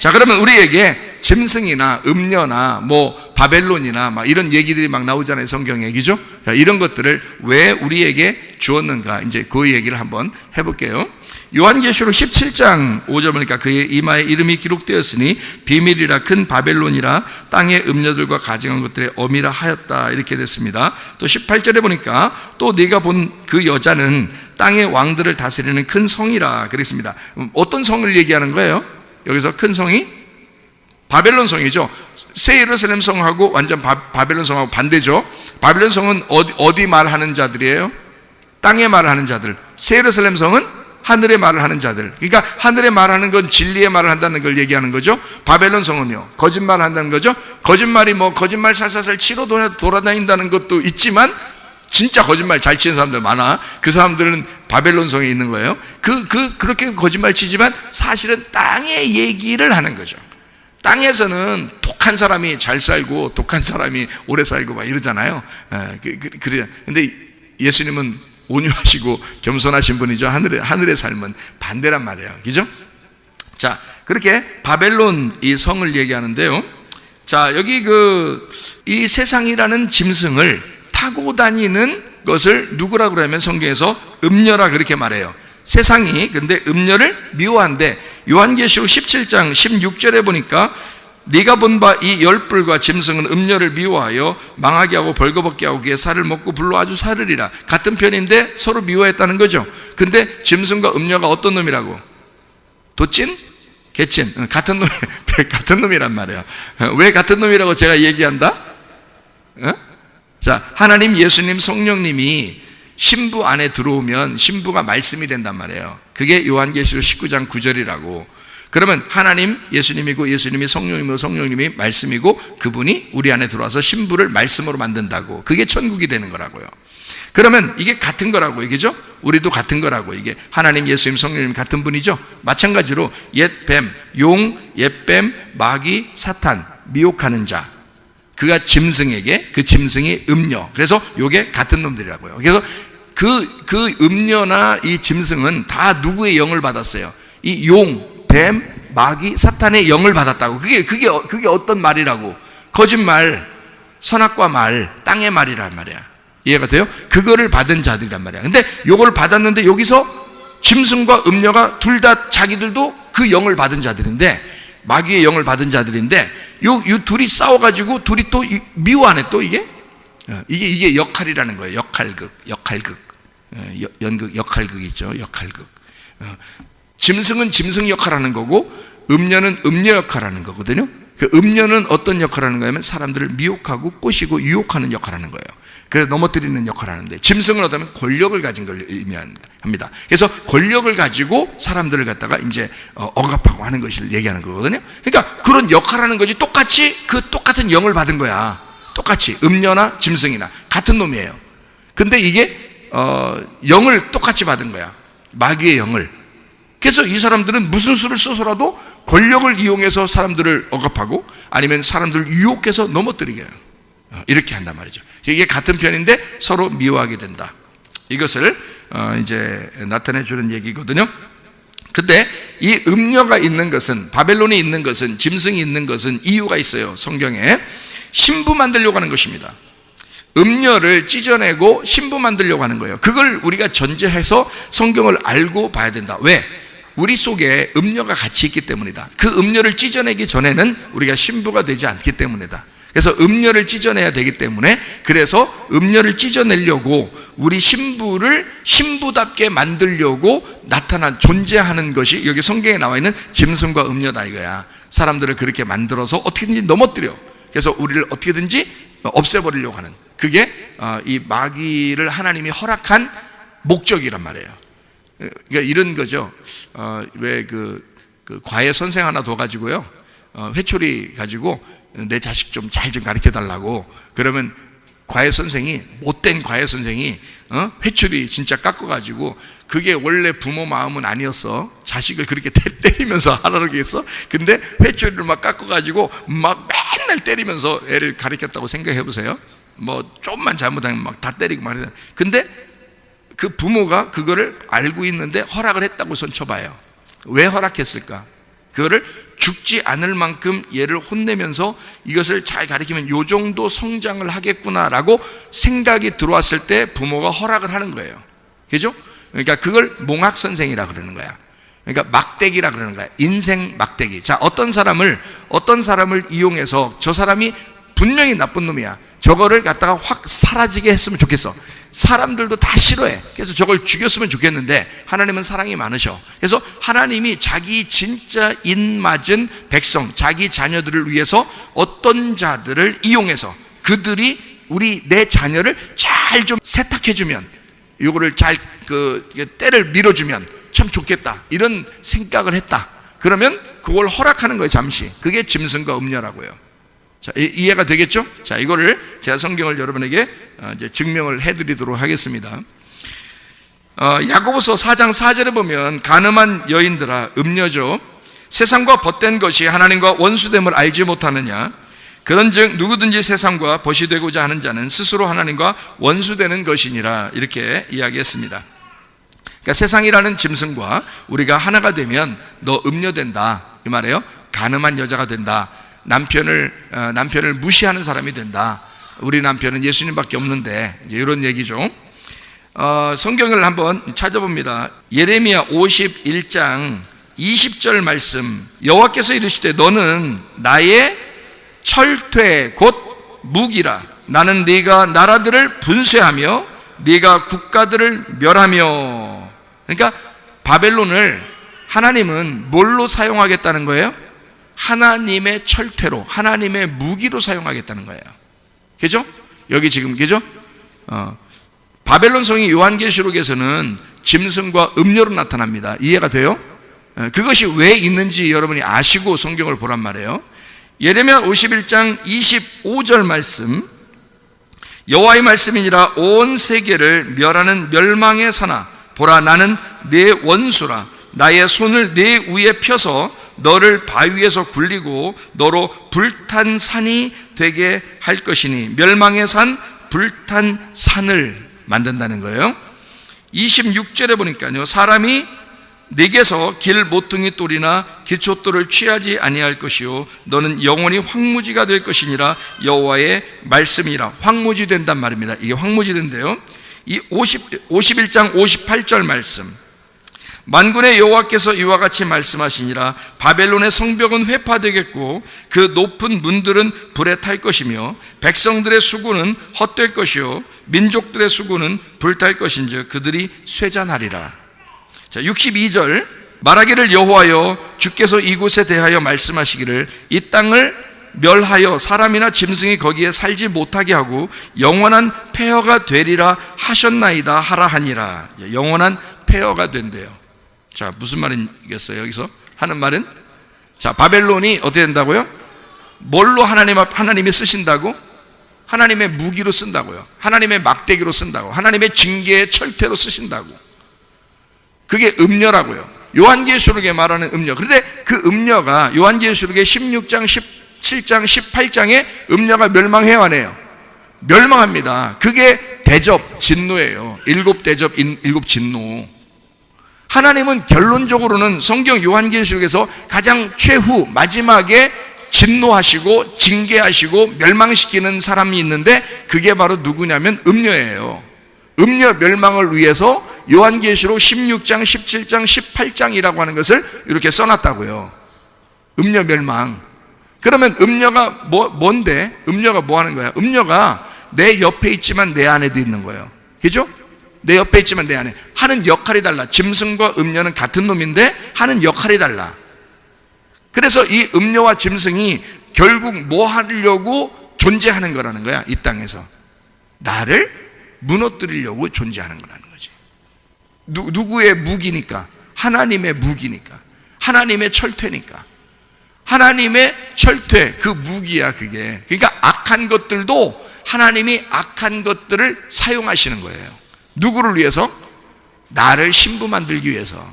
자, 그러면 우리에게 짐승이나 음녀나 뭐 바벨론이나 막 이런 얘기들이 막 나오잖아요, 성경 얘기죠. 자, 이런 것들을 왜 우리에게 주었는가, 이제 그 얘기를 한번 해볼게요. 요한계시록 17장 5절 보니까 그의 이마에 이름이 기록되었으니 비밀이라 큰 바벨론이라 땅의 음녀들과 가증한 것들의 어미라 하였다, 이렇게 됐습니다. 또 18절에 보니까 또 네가 본 그 여자는 땅의 왕들을 다스리는 큰 성이라 그랬습니다. 어떤 성을 얘기하는 거예요? 여기서 큰 성이 바벨론 성이죠. 새 예루살렘 성하고 완전 바벨론 성하고 반대죠. 바벨론 성은 어디 말하는 자들이에요? 땅의 말을 하는 자들. 새 예루살렘 성은 하늘의 말을 하는 자들. 그러니까 하늘의 말하는 건 진리의 말을 한다는 걸 얘기하는 거죠. 바벨론 성은요, 거짓말을 한다는 거죠. 거짓말이 뭐 거짓말 살살살 치러 돌아다닌다는 것도 있지만 진짜 거짓말 잘 치는 사람들 많아. 그 사람들은 바벨론 성에 있는 거예요. 그렇게 거짓말 치지만 사실은 땅의 얘기를 하는 거죠. 땅에서는 독한 사람이 잘 살고 독한 사람이 오래 살고 막 이러잖아요. 그래. 근데 예수님은 온유하시고 겸손하신 분이죠. 하늘의 삶은 반대란 말이에요. 그죠? 자, 그렇게 바벨론 이 성을 얘기하는데요. 자, 여기 이 세상이라는 짐승을 타고 다니는 것을 누구라고 그러면 성경에서 음녀라 그렇게 말해요. 세상이 근데 음녀를 미워한데 요한계시록 17장 16절에 보니까 네가 본 바 이 열불과 짐승은 음녀를 미워하여 망하게 하고 벌거벗게 하고 그의 살을 먹고 불로 아주 사르리라. 같은 편인데 서로 미워했다는 거죠. 근데 짐승과 음녀가 어떤 놈이라고? 도찐? 개찐? 같은 놈이란 말이에요. 왜 같은 놈이라고 제가 얘기한다? 자, 하나님, 예수님, 성령님이 신부 안에 들어오면 신부가 말씀이 된단 말이에요. 그게 요한계시록 19장 9절이라고. 그러면 하나님, 예수님이고 예수님이 성령이고 성령님이 말씀이고 그분이 우리 안에 들어와서 신부를 말씀으로 만든다고. 그게 천국이 되는 거라고요. 그러면 이게 같은 거라고 얘기죠. 우리도 같은 거라고. 이게 하나님, 예수님, 성령님 같은 분이죠. 마찬가지로 옛 뱀, 용, 옛 뱀, 마귀, 사탄, 미혹하는 자, 그가 짐승에게, 그 짐승이 음녀. 그래서 요게 같은 놈들이라고요. 그래서 그 음녀나 이 짐승은 다 누구의 영을 받았어요? 이 용, 뱀, 마귀, 사탄의 영을 받았다고. 그게 어떤 말이라고? 거짓말, 선악과 말, 땅의 말이란 말이야. 이해가 돼요? 그거를 받은 자들이란 말이야. 근데 요걸 받았는데 여기서 짐승과 음녀가 둘 다 자기들도 그 영을 받은 자들인데, 마귀의 영을 받은 자들인데, 요 둘이 싸워가지고 둘이 또 미워하네. 또 이게 역할이라는 거예요. 역할극, 연극, 역할극 있죠. 역할극. 짐승은 짐승 역할하는 거고 음녀는 음녀 역할하는 거거든요. 그 음녀는 어떤 역할하는 거냐면 사람들을 미혹하고 꼬시고 유혹하는 역할하는 거예요. 그래서 넘어뜨리는 역할을 하는데, 짐승은 어쩌면 권력을 가진 걸 의미합니다. 그래서 권력을 가지고 사람들을 갖다가 이제 억압하고 하는 것을 얘기하는 거거든요. 그러니까 그런 역할을 하는 거지, 똑같이 똑같은 영을 받은 거야. 똑같이 음녀나 짐승이나 같은 놈이에요. 근데 이게 영을 똑같이 받은 거야. 마귀의 영을. 그래서 이 사람들은 무슨 수를 써서라도 권력을 이용해서 사람들을 억압하고 아니면 사람들을 유혹해서 넘어뜨리게 해요. 이렇게 한단 말이죠. 이게 같은 편인데 서로 미워하게 된다. 이것을 이제 나타내 주는 얘기거든요. 근데 이 음녀가 있는 것은, 바벨론이 있는 것은, 짐승이 있는 것은 이유가 있어요. 성경에 신부 만들려고 하는 것입니다. 음녀를 찢어내고 신부 만들려고 하는 거예요. 그걸 우리가 전제해서 성경을 알고 봐야 된다. 왜? 우리 속에 음녀가 같이 있기 때문이다. 그 음녀를 찢어내기 전에는 우리가 신부가 되지 않기 때문이다. 그래서 음녀를 찢어내야 되기 때문에, 그래서 음녀를 찢어내려고 우리 신부를 신부답게 만들려고 존재하는 것이 여기 성경에 나와 있는 짐승과 음녀다 이거야. 사람들을 그렇게 만들어서 어떻게든지 넘어뜨려. 그래서 우리를 어떻게든지 없애버리려고 하는, 그게 이 마귀를 하나님이 허락한 목적이란 말이에요. 그러니까 이런 거죠. 왜 그 과외 선생 하나 둬가지고요, 회초리 가지고 내 자식 좀 잘 좀 가르쳐 달라고 그러면 과외 선생이, 못된 과외 선생이 회초리 진짜 깎아가지고, 그게 원래 부모 마음은 아니었어. 자식을 그렇게 때리면서 하라고 했어. 근데 회초리를 막 깎아가지고 막 맨날 때리면서 애를 가르쳤다고 생각해 보세요. 뭐 좀만 잘못하면 막 다 때리고 말이야. 근데 그 부모가 그거를 알고 있는데 허락을 했다고 손 쳐봐요. 왜 허락했을까? 그거를 죽지 않을 만큼 얘를 혼내면서 이것을 잘 가르치면 요 정도 성장을 하겠구나라고 생각이 들어왔을 때 부모가 허락을 하는 거예요. 그죠? 그러니까 그걸 몽학 선생이라 그러는 거야. 그러니까 막대기라 그러는 거야. 인생 막대기. 자, 어떤 사람을 이용해서 저 사람이 분명히 나쁜 놈이야. 저거를 갖다가 확 사라지게 했으면 좋겠어. 사람들도 다 싫어해. 그래서 저걸 죽였으면 좋겠는데 하나님은 사랑이 많으셔. 그래서 하나님이 자기 진짜 인맞은 백성, 자기 자녀들을 위해서 어떤 자들을 이용해서 그들이 내 자녀를 잘 좀 세탁해주면, 요거를 잘 때를 밀어주면 참 좋겠다, 이런 생각을 했다. 그러면 그걸 허락하는 거예요. 잠시. 그게 짐승과 음녀라고요. 자, 이해가 되겠죠? 자, 이거를 제가 성경을 여러분에게 이제 증명을 해드리도록 하겠습니다. 야고보서 4장 4절에 보면 가늠한 여인들아 음녀죠. 세상과 벗된 것이 하나님과 원수됨을 알지 못하느냐. 그런즉 누구든지 세상과 벗이 되고자 하는 자는 스스로 하나님과 원수되는 것이니라. 이렇게 이야기했습니다. 그러니까 세상이라는 짐승과 우리가 하나가 되면 너 음녀된다, 이 말이에요. 가늠한 여자가 된다. 남편을 무시하는 사람이 된다. 우리 남편은 예수님밖에 없는데, 이제 이런 얘기죠. 성경을 한번 찾아봅니다. 예레미야 51장 20절 말씀. 여호와께서 이르시되 너는 나의 철퇴 곧 무기라. 나는 네가 나라들을 분쇄하며 네가 국가들을 멸하며. 그러니까 바벨론을 하나님은 뭘로 사용하겠다는 거예요? 하나님의 철퇴로, 하나님의 무기로 사용하겠다는 거예요. 그죠? 여기 지금, 그죠? 바벨론 성이 요한계시록에서는 짐승과 음녀로 나타납니다. 이해가 돼요? 그것이 왜 있는지 여러분이 아시고 성경을 보란 말이에요. 예레미야 51장 25절 말씀. 여호와의 말씀이니라 온 세계를 멸하는 멸망의 사나 보라, 나는 내 원수라. 나의 손을 내 위에 펴서 너를 바위에서 굴리고 너로 불탄 산이 되게 할 것이니. 멸망의 산, 불탄 산을 만든다는 거예요. 26절에 보니까요, 사람이 네게서 길 모퉁이 돌이나 기초돌을 취하지 아니할 것이요 너는 영원히 황무지가 될 것이니라. 여호와의 말씀이라. 황무지 된단 말입니다. 이게 황무지 된대요. 이 51장 58절 말씀. 만군의 여호와께서 이와 같이 말씀하시니라. 바벨론의 성벽은 회파되겠고 그 높은 문들은 불에 탈 것이며 백성들의 수구는 헛될 것이요 민족들의 수구는 불탈 것인즉 그들이 쇠잔하리라. 자, 62절. 말하기를 여호와여 주께서 이곳에 대하여 말씀하시기를 이 땅을 멸하여 사람이나 짐승이 거기에 살지 못하게 하고 영원한 폐허가 되리라 하셨나이다 하라 하니라. 영원한 폐허가 된대요. 자, 무슨 말이겠어요? 여기서 하는 말은, 자, 바벨론이 어떻게 된다고요? 뭘로 하나님이 쓰신다고? 하나님의 무기로 쓴다고요. 하나님의 막대기로 쓴다고. 하나님의 징계의 철퇴로 쓰신다고. 그게 음녀라고요. 요한계시록에 말하는 음녀. 그런데 그 음녀가 요한계시록의 16장, 17장, 18장에 음녀가 멸망해와네요. 멸망합니다. 그게 대접, 진노예요. 일곱 대접, 일곱 진노. 하나님은 결론적으로는 성경 요한계시록에서 가장 최후 마지막에 진노하시고 징계하시고 멸망시키는 사람이 있는데 그게 바로 누구냐면 음녀예요. 음녀 멸망을 위해서 요한계시록 16장, 17장, 18장이라고 하는 것을 이렇게 써놨다고요. 음녀 멸망. 그러면 음녀가 뭔데? 음녀가 뭐 하는 거야? 음녀가 내 옆에 있지만 내 안에도 있는 거예요. 그죠? 내 옆에 있지만 내 안에. 하는 역할이 달라. 짐승과 음녀는 같은 놈인데 하는 역할이 달라. 그래서 이 음녀와 짐승이 결국 뭐 하려고 존재하는 거라는 거야. 이 땅에서 나를 무너뜨리려고 존재하는 거라는 거지. 누구의 무기니까? 하나님의 무기니까. 하나님의 철퇴니까. 하나님의 철퇴, 그 무기야 그게. 그러니까 악한 것들도 하나님이 악한 것들을 사용하시는 거예요. 누구를 위해서? 나를 신부 만들기 위해서.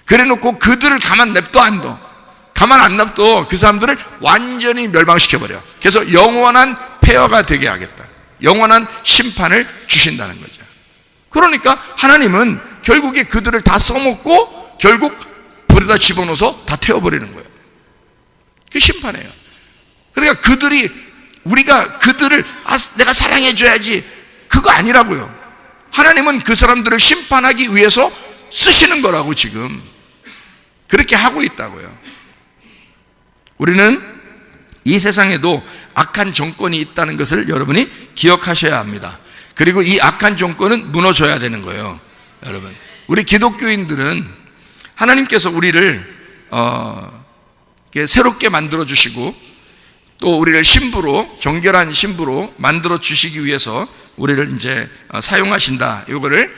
그래놓고 그들을 가만 냅둬 안 둬. 가만 안 냅둬. 그 사람들을 완전히 멸망시켜버려. 그래서 영원한 폐허가 되게 하겠다. 영원한 심판을 주신다는 거죠. 그러니까 하나님은 결국에 그들을 다 써먹고 결국 물에다 집어넣어서 다 태워버리는 거예요. 그게 심판이에요. 그러니까 우리가 그들을 내가 사랑해줘야지, 그거 아니라고요. 하나님은 그 사람들을 심판하기 위해서 쓰시는 거라고 지금 그렇게 하고 있다고요. 우리는 이 세상에도 악한 정권이 있다는 것을 여러분이 기억하셔야 합니다. 그리고 이 악한 정권은 무너져야 되는 거예요. 여러분, 우리 기독교인들은 하나님께서 우리를 새롭게 만들어 주시고 또 우리를 신부로, 정결한 신부로 만들어 주시기 위해서 우리를 이제 사용하신다. 이거를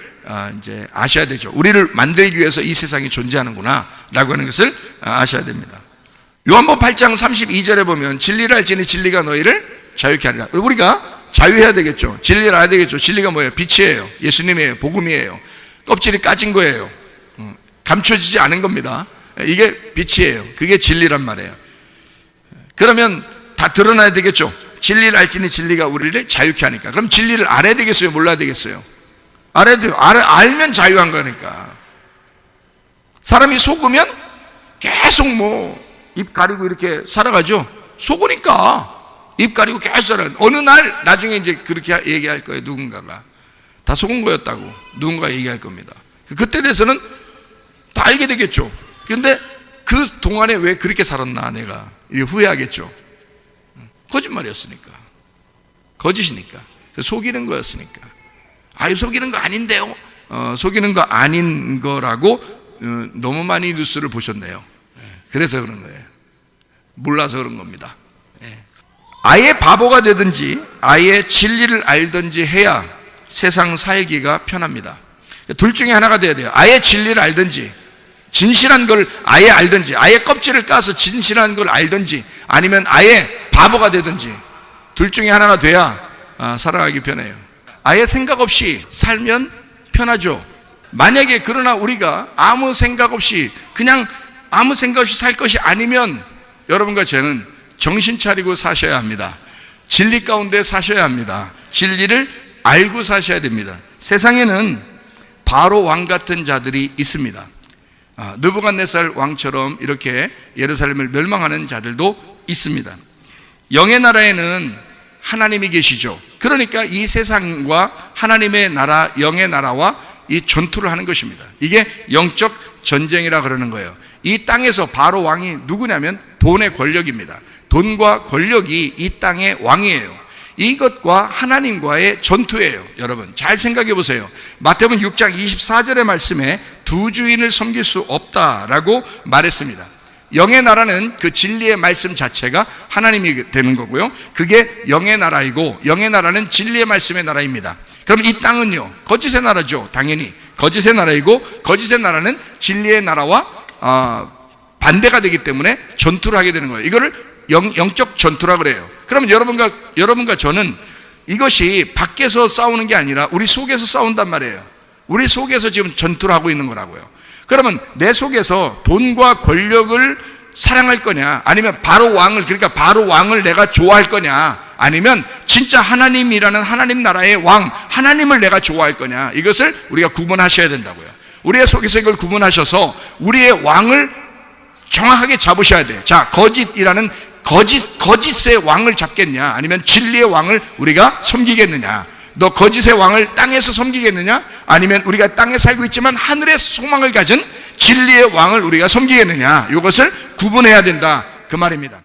이제 아셔야 되죠. 우리를 만들기 위해서 이 세상이 존재하는구나 라고 하는 것을 아셔야 됩니다. 요한복음 8장 32절에 보면 진리를 알지니 진리가 너희를 자유케 하리라. 우리가 자유해야 되겠죠. 진리를 알아야 되겠죠. 진리가 뭐예요? 빛이에요. 예수님이에요. 복음이에요. 껍질이 까진 거예요. 감춰지지 않은 겁니다. 이게 빛이에요. 그게 진리란 말이에요. 그러면 다 드러나야 되겠죠. 진리를 알지니 진리가 우리를 자유케 하니까. 그럼 진리를 알아야 되겠어요? 몰라야 되겠어요? 알아야 돼요. 알면 자유한 거니까. 사람이 속으면 계속 입 가리고 이렇게 살아가죠. 속으니까 입 가리고 계속 살아가. 어느 날 나중에 이제 그렇게 얘기할 거예요. 누군가가 다 속은 거였다고 누군가 얘기할 겁니다. 그때 돼서는 다 알게 되겠죠. 그런데 그 동안에 왜 그렇게 살았나 내가 후회하겠죠. 거짓말이었으니까, 거짓이니까, 속이는 거였으니까. 속이는 거 아닌데요. 속이는 거 아닌 거라고 너무 많이 뉴스를 보셨네요. 그래서 그런 거예요. 몰라서 그런 겁니다. 아예 바보가 되든지 아예 진리를 알든지 해야 세상 살기가 편합니다. 둘 중에 하나가 돼야 돼요. 아예 진리를 알든지, 진실한 걸 아예 알든지, 아예 껍질을 까서 진실한 걸 알든지, 아니면 아예 바보가 되든지, 둘 중에 하나가 돼야 살아가기 편해요. 아예 생각 없이 살면 편하죠. 만약에 그러나 우리가 아무 생각 없이 그냥 아무 생각 없이 살 것이 아니면 여러분과 저는 정신 차리고 사셔야 합니다. 진리 가운데 사셔야 합니다. 진리를 알고 사셔야 됩니다. 세상에는 바로 왕 같은 자들이 있습니다. 느부갓네살 왕처럼 이렇게 예루살렘을 멸망하는 자들도 있습니다. 영의 나라에는 하나님이 계시죠. 그러니까 이 세상과 하나님의 나라, 영의 나라와 이 전투를 하는 것입니다. 이게 영적 전쟁이라 그러는 거예요. 이 땅에서 바로 왕이 누구냐면 돈의 권력입니다. 돈과 권력이 이 땅의 왕이에요. 이것과 하나님과의 전투예요. 여러분 잘 생각해 보세요. 마태복음 6장 24절의 말씀에 두 주인을 섬길 수 없다라고 말했습니다. 영의 나라는 그 진리의 말씀 자체가 하나님이 되는 거고요. 그게 영의 나라이고, 영의 나라는 진리의 말씀의 나라입니다. 그럼 이 땅은요, 거짓의 나라죠. 당연히 거짓의 나라이고, 거짓의 나라는 진리의 나라와 반대가 되기 때문에 전투를 하게 되는 거예요. 이거를 영적 전투라 그래요. 그러면 여러분과 저는 이것이 밖에서 싸우는 게 아니라 우리 속에서 싸운단 말이에요. 우리 속에서 지금 전투를 하고 있는 거라고요. 그러면 내 속에서 돈과 권력을 사랑할 거냐, 아니면 바로 왕을, 그러니까 바로 왕을 내가 좋아할 거냐, 아니면 진짜 하나님이라는 하나님 나라의 왕, 하나님을 내가 좋아할 거냐, 이것을 우리가 구분하셔야 된다고요. 우리의 속에서 이걸 구분하셔서 우리의 왕을 정확하게 잡으셔야 돼요. 자, 거짓이라는 거짓의 왕을 잡겠냐, 아니면 진리의 왕을 우리가 섬기겠느냐. 너 거짓의 왕을 땅에서 섬기겠느냐, 아니면 우리가 땅에 살고 있지만 하늘의 소망을 가진 진리의 왕을 우리가 섬기겠느냐. 이것을 구분해야 된다, 그 말입니다.